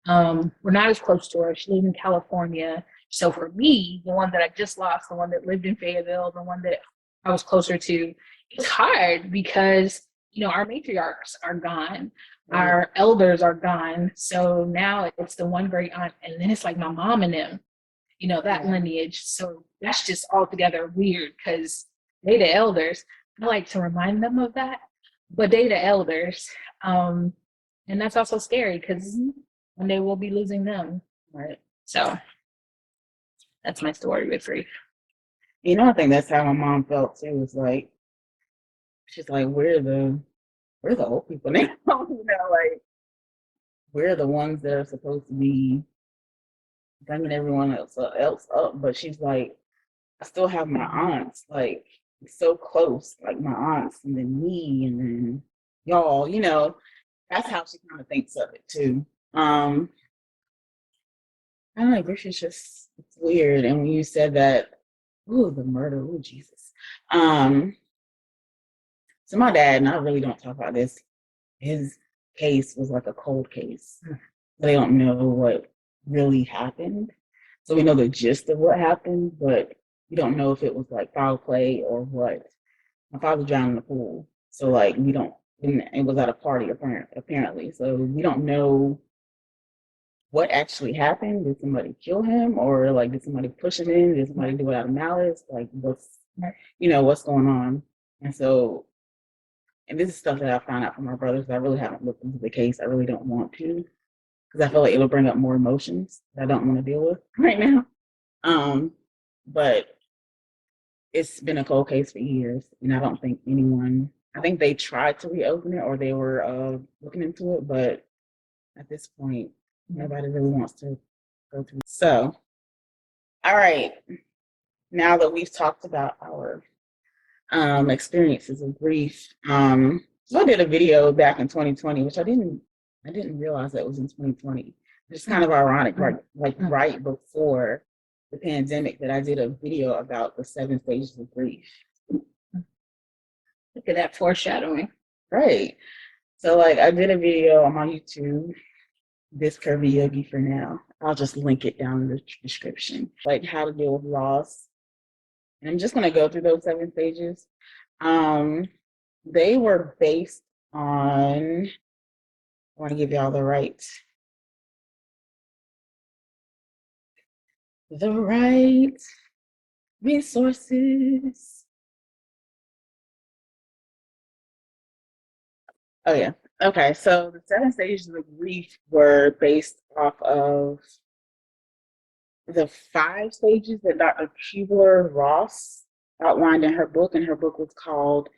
We're not as close to her. She lives in California. So for me, the one that I just lost, the one that lived in Fayetteville, the one that I was closer to, it's hard because, our matriarchs are gone. Our elders are gone. So now it's the one great aunt, and then it's like my mom and them, that lineage. So that's just altogether weird because they the elders. I like to remind them of that, but they the elders. And that's also scary because one day we'll be losing them. Right. So that's my story with grief. I think that's how my mom felt too. It's like, she's like, we're the old people now. Like, we're the ones that are supposed to be bringing everyone else up. But she's like, I still have my aunts, like, so close, like my aunts, and then me, and then y'all. That's how she kind of thinks of it too. I don't know, this is just, it's weird. And when you said that, ooh, the murder, ooh, Jesus. So my dad, and I really don't talk about this, his case was like a cold case. They don't know what really happened. So we know the gist of what happened, but we don't know if it was like foul play or what. My father drowned in the pool. So like, it was at a party apparently. So we don't know what actually happened. Did somebody kill him, or like, did somebody push him in? Did somebody do it out of malice? Like, what's going on? And this is stuff that I found out from my brothers. I really haven't looked into the case. I really don't want to, because I feel like it'll bring up more emotions that I don't want to deal with right now. But it's been a cold case for years, and I don't think I think they tried to reopen it, or they were looking into it, but at this point, nobody really wants to go through. So, all right, now that we've talked about our experiences of grief, so I did a video back in 2020, which I didn't realize that was in 2020. It's kind of ironic, right before the pandemic, that I did a video about the 7 stages of grief. Look at that foreshadowing. Right. So like, I did a video on my YouTube, This Curvy Yogi for Now. I'll just link it down in the description, like how to deal with loss. And I'm just going to go through those 7 stages. They were based on, I want to give y'all the right resources. Oh yeah. Okay. So the 7 stages of grief were based off of the 5 stages that Dr. Kubler-Ross outlined in her book, and her book was called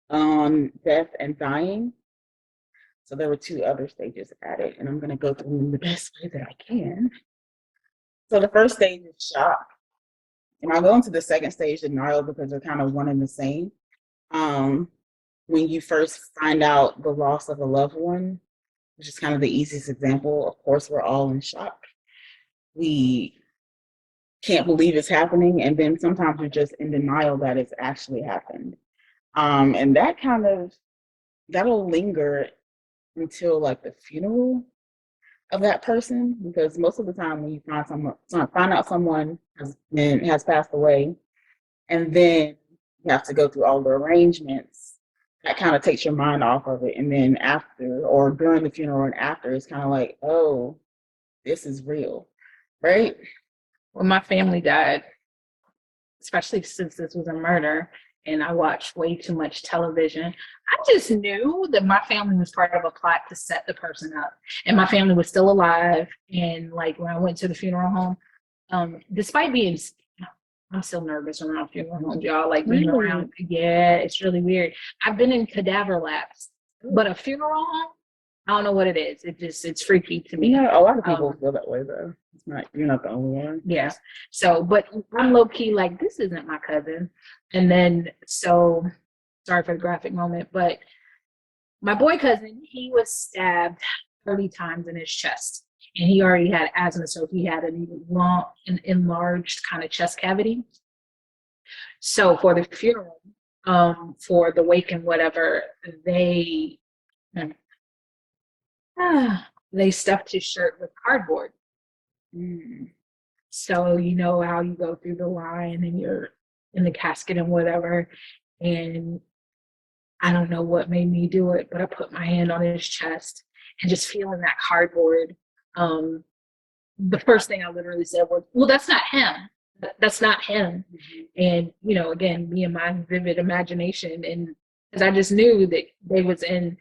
Death and Dying. So there were 2 other stages added, and I'm going to go through them the best way that I can. So the first stage is shock, and I'll go into the second stage, denial, because they're kind of one and the same. when you first find out the loss of a loved one, which is kind of the easiest example. Of course, we're all in shock. We can't believe it's happening, and then sometimes we're just in denial that it's actually happened. And that'll linger until like the funeral of that person, because most of the time when you find out someone has passed away, and then you have to go through all the arrangements, that kind of takes your mind off of it. And then after or during the funeral and after, it's kind of like, oh, this is real, right? When my family died, especially since this was a murder and I watched way too much television, I just knew that my family was part of a plot to set the person up. And my family was still alive. And like when I went to the funeral home, despite being, I'm still nervous around funeral homes, y'all. Like being around, yeah, it's really weird. I've been in cadaver labs, but a funeral home, I don't know what it is. It's freaky to me. Yeah, a lot of people feel that way though. It's not, you're not the only one. Yeah. So, but I'm low key like, this isn't my cousin. And then, so sorry for the graphic moment, but my boy cousin, he was stabbed 30 times in his chest, and he already had asthma, so he had an enlarged kind of chest cavity. So for the funeral, for the wake and whatever, they stuffed his shirt with cardboard. So you know how you go through the line and you're in the casket and whatever, and I don't know what made me do it, but I put my hand on his chest and just feeling that cardboard. The first thing I literally said was, well, that's not him. That's not him. And, you know, again, me and my vivid imagination. And because I just knew that they was in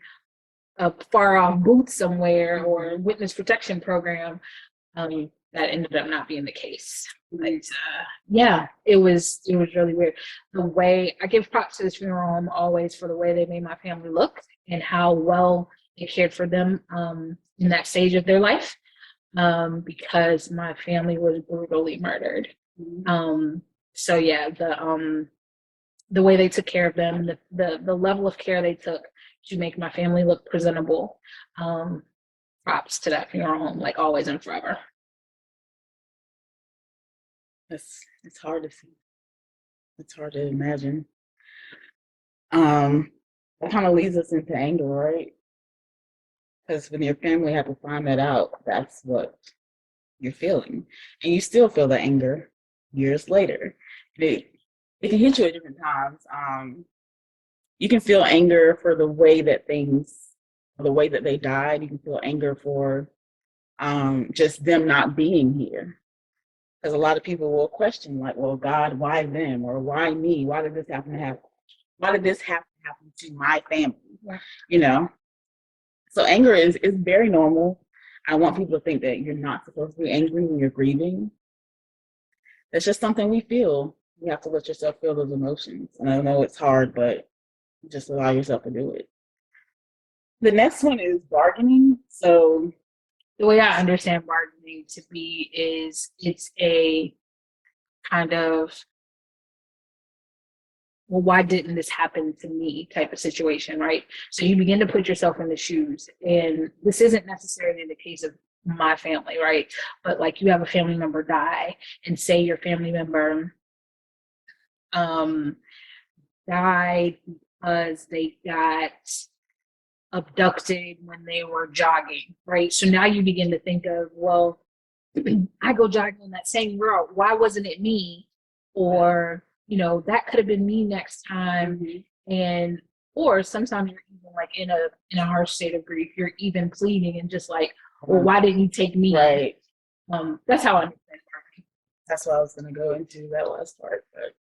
a far off booth somewhere or witness protection program, that ended up not being the case. But yeah, it was really weird. The way I give props to this funeral home always for the way they made my family look and how well they cared for them in that stage of their life, because my family was brutally murdered. So yeah, the way they took care of them, the level of care they took to make my family look presentable. Props to that funeral home, like always and forever. It's hard to see. It's hard to imagine. That kind of leads us into anger, right? Because when your family had to find that out, that's what you're feeling. And you still feel the anger years later. It can hit you at different times. You can feel anger for the way that they died. You can feel anger for just them not being here. Because a lot of people will question, like, well, God, why them? Or why me? Why did this have to happen to my family? Yeah. You know? So anger is very normal. I want people to think that you're not supposed to be angry when you're grieving. It's just something we feel. You have to let yourself feel those emotions. And I know it's hard, but just allow yourself to do it. The next one is bargaining. So the way I understand bargaining to be is it's a kind of, well, why didn't this happen to me type of situation, right? So you begin to put yourself in the shoes. And this isn't necessarily the case of my family, right? But like you have a family member die, and say your family member died because they got abducted when they were jogging, right? So now you begin to think of, well, I go jogging on that same road. Why wasn't it me? Or, you know, that could have been me next time. And or sometimes you're even like in a harsh state of grief, you're even pleading and just like, well, why didn't you take me? Right. That's how I understand bargaining. That's what I was gonna go into, that last part, but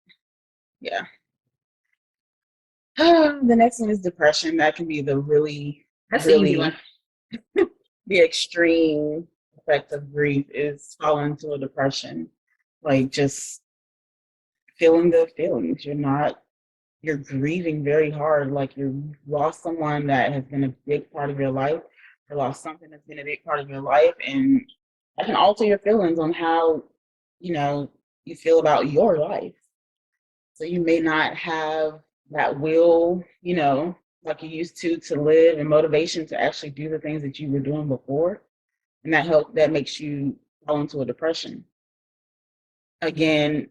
yeah. The next one is depression. That can be the really the extreme effect of grief is falling into a depression. Like just feeling the feelings. You're grieving very hard. Like you lost someone that has been a big part of your life, or lost something that's been a big part of your life, and that can alter your feelings on how, you know, you feel about your life. So you may not have that will, you know, like you used to live, and motivation to actually do the things that you were doing before. And that makes you fall into a depression again.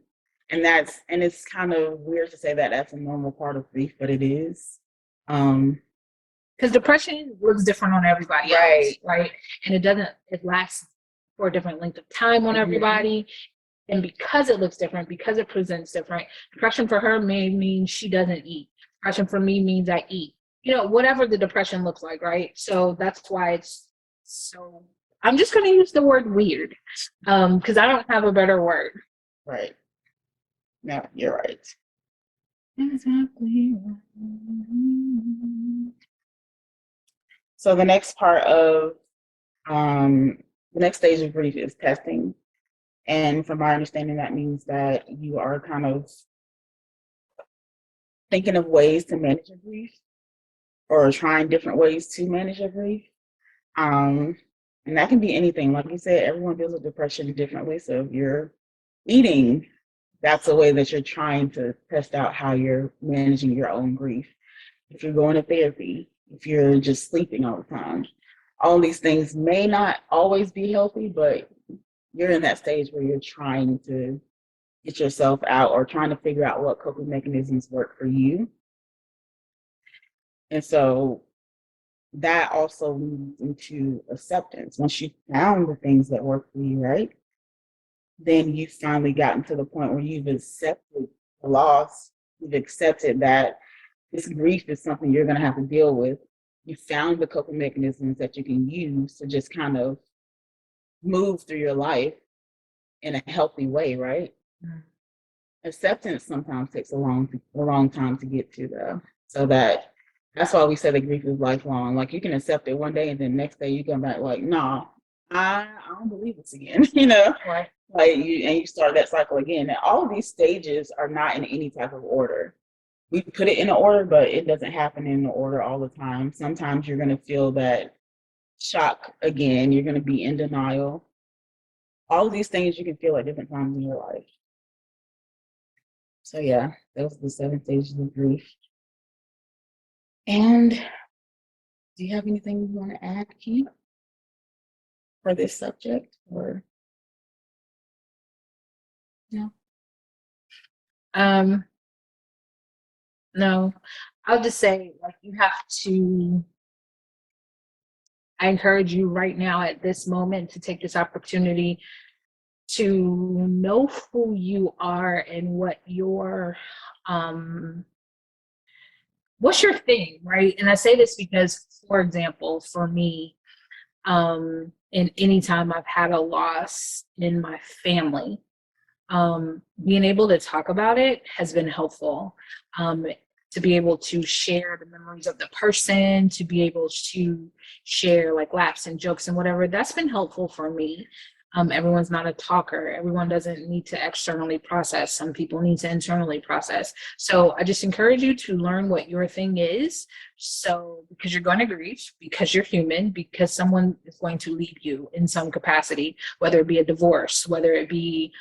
And it's kind of weird to say that that's a normal part of grief, but it is. Because depression looks different on everybody else, right? And it lasts for a different length of time on everybody. And because it looks different, because it presents different, depression for her may mean she doesn't eat. Depression for me means I eat. Whatever the depression looks like, right? So that's why it's so, I'm just going to use the word weird, because I don't have a better word. Right. No, you're right. Exactly. So the next part of the next stage of grief is testing. And from my understanding, that means that you are kind of thinking of ways to manage your grief, or trying different ways to manage your grief. And that can be anything. Like you said, everyone deals with depression differently. So if you're eating, that's a way that you're trying to test out how you're managing your own grief. If you're going to therapy, if you're just sleeping all the time, all these things may not always be healthy, but you're in that stage where you're trying to get yourself out, or trying to figure out what coping mechanisms work for you. And so that also leads into acceptance. Once you found the things that work for you, right? Then you've finally gotten to the point where you've accepted the loss. You've accepted that this grief is something you're going to have to deal with. You found the coping mechanisms that you can use to just kind of move through your life in a healthy way, right? Mm-hmm. Acceptance sometimes takes a long time to get to, though. So that's why we say that grief is lifelong. Like, you can accept it one day, and then next day you come back like, nah, I don't believe this again, Right. Like, you start that cycle again. And all of these stages are not in any type of order. We put it in an order, but it doesn't happen in the order all the time. Sometimes you're going to feel that shock again. You're going to be in denial. All of these things you can feel at different times in your life. So yeah, those are the 7 stages of grief. And do you have anything you want to add, Ki, for this subject? Or no? No, I'll just say, like, I encourage you right now at this moment to take this opportunity to know who you are and what's your thing, right? And I say this because, for example, for me, and anytime I've had a loss in my family, being able to talk about it has been helpful. To be able to share the memories of the person, to be able to share like laughs and jokes and whatever, that's been helpful for me. Everyone's not a talker. Everyone doesn't need to externally process. Some people need to internally process. So I just encourage you to learn what your thing is. So, because you're going to grieve, because you're human, because someone is going to leave you in some capacity, whether it be a divorce, whether it be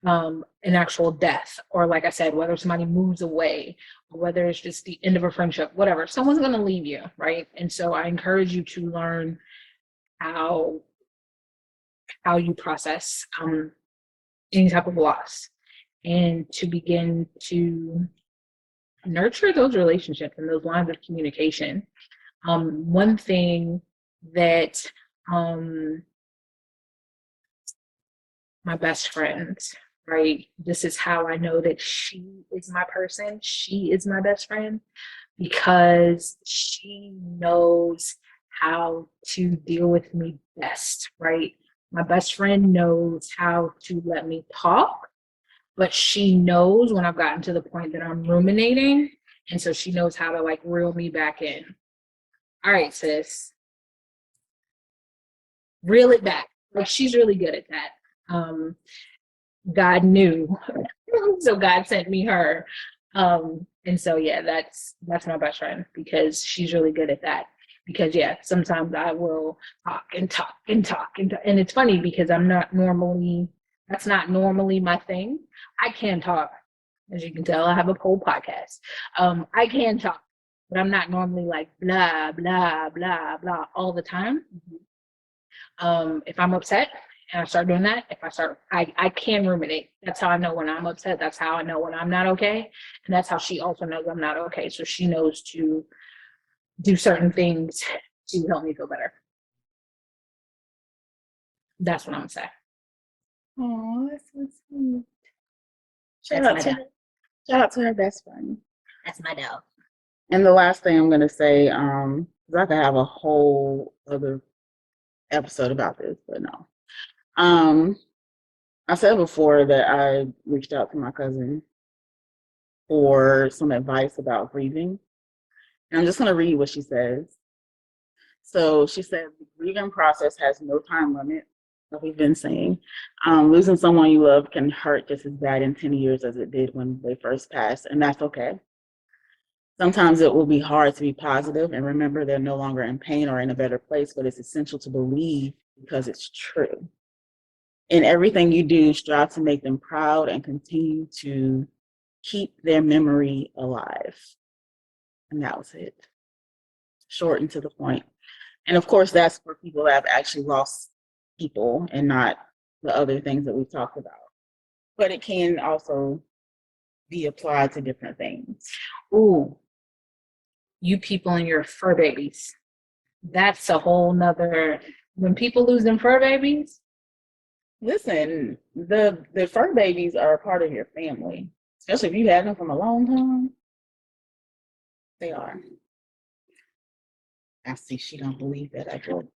an actual death, or like I said, whether somebody moves away, or whether it's just the end of a friendship, whatever, someone's going to leave you, right? And so I encourage you to learn how you process any type of loss, and to begin to nurture those relationships and those lines of communication. One thing that my best friend, right? This is how I know that she is my person. She is my best friend because she knows how to deal with me best, right? My best friend knows how to let me talk, but she knows when I've gotten to the point that I'm ruminating. And so she knows how to like reel me back in. All right, sis. Reel it back. Like, she's really good at that. God knew. So God sent me her. And so yeah, that's my best friend, because she's really good at that. Because yeah, sometimes I will talk and talk and talk and it's funny because that's not normally my thing. I can talk, as you can tell. I have a whole podcast. I can talk, but I'm not normally like blah, blah, blah, blah all the time. If I'm upset and I start doing that, I can ruminate. That's how I know when I'm upset. That's how I know when I'm not okay. And that's how she also knows I'm not okay. So she knows to do certain things to help me feel better. That's what I'm gonna say. Oh, that's so sweet. Shout out to her best friend. That's my dog. And the last thing I'm gonna say, because I could have a whole other episode about this, but no. I said before that I reached out to my cousin for some advice about grieving. And I'm just gonna read what she says. So she said the grieving process has no time limit, like we've been saying. Losing someone you love can hurt just as bad in 10 years as it did when they first passed, and that's okay. Sometimes it will be hard to be positive and remember they're no longer in pain or in a better place, but it's essential to believe because it's true. In everything you do, strive to make them proud and continue to keep their memory alive. And that was it. Short and to the point. And of course, that's for people that have actually lost people and not the other things that we've talked about. But it can also be applied to different things. Ooh, you people and your fur babies. That's a whole nother. When people lose them fur babies, listen, the fur babies are a part of your family, especially if you had them from a long time. They are. I see she don't believe that. I do.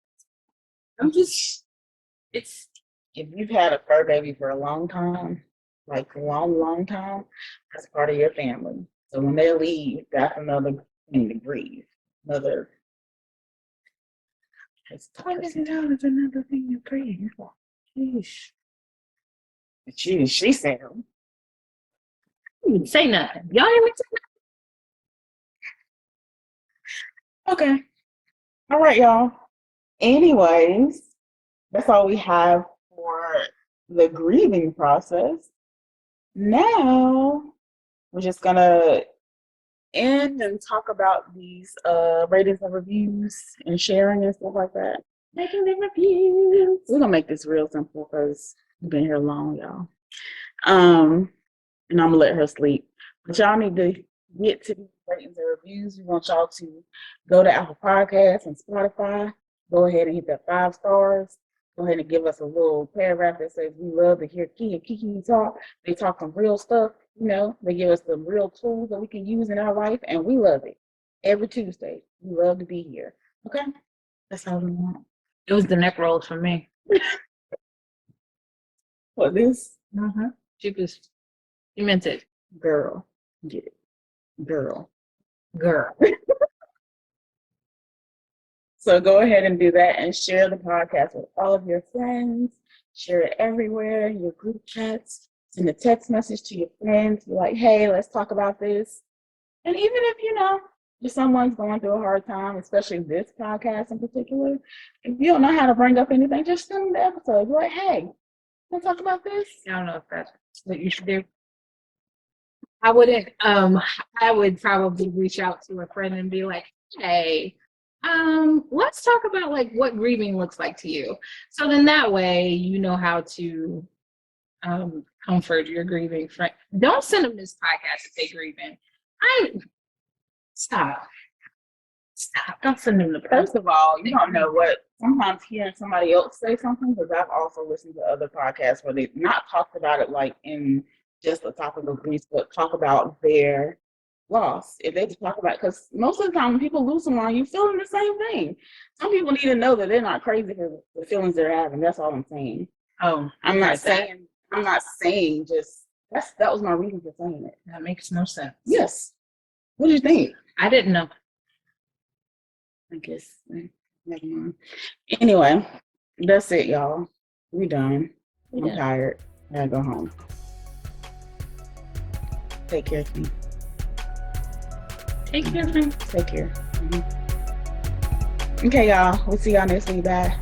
It's if you've had a fur baby for a long time, like a long time, that's part of your family. So when they leave, that's another thing to grieve. Another. It's another thing to grieve. Sheesh. She said. You didn't say nothing. Y'all didn't say nothing. Okay. All right, y'all. Anyways, that's all we have for the grieving process. Now, we're just going to end and talk about these ratings and reviews and sharing and stuff like that. Making the reviews. We're going to make this real simple because we've been here long, y'all. And I'm going to let her sleep. But y'all need to get to these ratings and reviews. We want y'all to go to Apple Podcasts and Spotify. Go ahead and hit that 5 stars. Go ahead and give us a little paragraph that says we love to hear Ki and Kiki talk. They talk some real stuff, you know. They give us some real tools that we can use in our life, and we love it. Every Tuesday, we love to be here. Okay? That's all we want. it was the neck rolls for me. What, this? She meant it. Girl. Get it. Girl. So go ahead and do that and share the podcast with all of your friends. Share it everywhere, your group chats. Send a text message to your friends. Be like, hey, let's talk about this. And even if, if someone's going through a hard time, especially this podcast in particular, if you don't know how to bring up anything, just send them the episode. Be like, hey, want to talk about this? I don't know if that's what you should do. I wouldn't. I would probably reach out to a friend and be like, hey, let's talk about like what grieving looks like to you. So then that way you know how to comfort your grieving friend. Don't send them this podcast if they're grieving. Stop. Don't send them the podcast. First of all, you don't know what. Sometimes hearing somebody else say something, because I've also listened to other podcasts where they've not talked about it like in just the topic of grief, but talk about their loss. If they talk about, because most of the time when people lose someone, you're feeling the same thing. Some people need to know that they're not crazy for the feelings they're having. That's all I'm saying. Oh, I'm not saying just that was my reason for saying it. That makes no sense. Yes. What do you think? I didn't know. I guess never mind. Anyway, that's it, y'all. We done. I'm tired. I gotta go home. Take care of me. Take care, friend. Take care. Okay, y'all. We'll see y'all next week. Bye.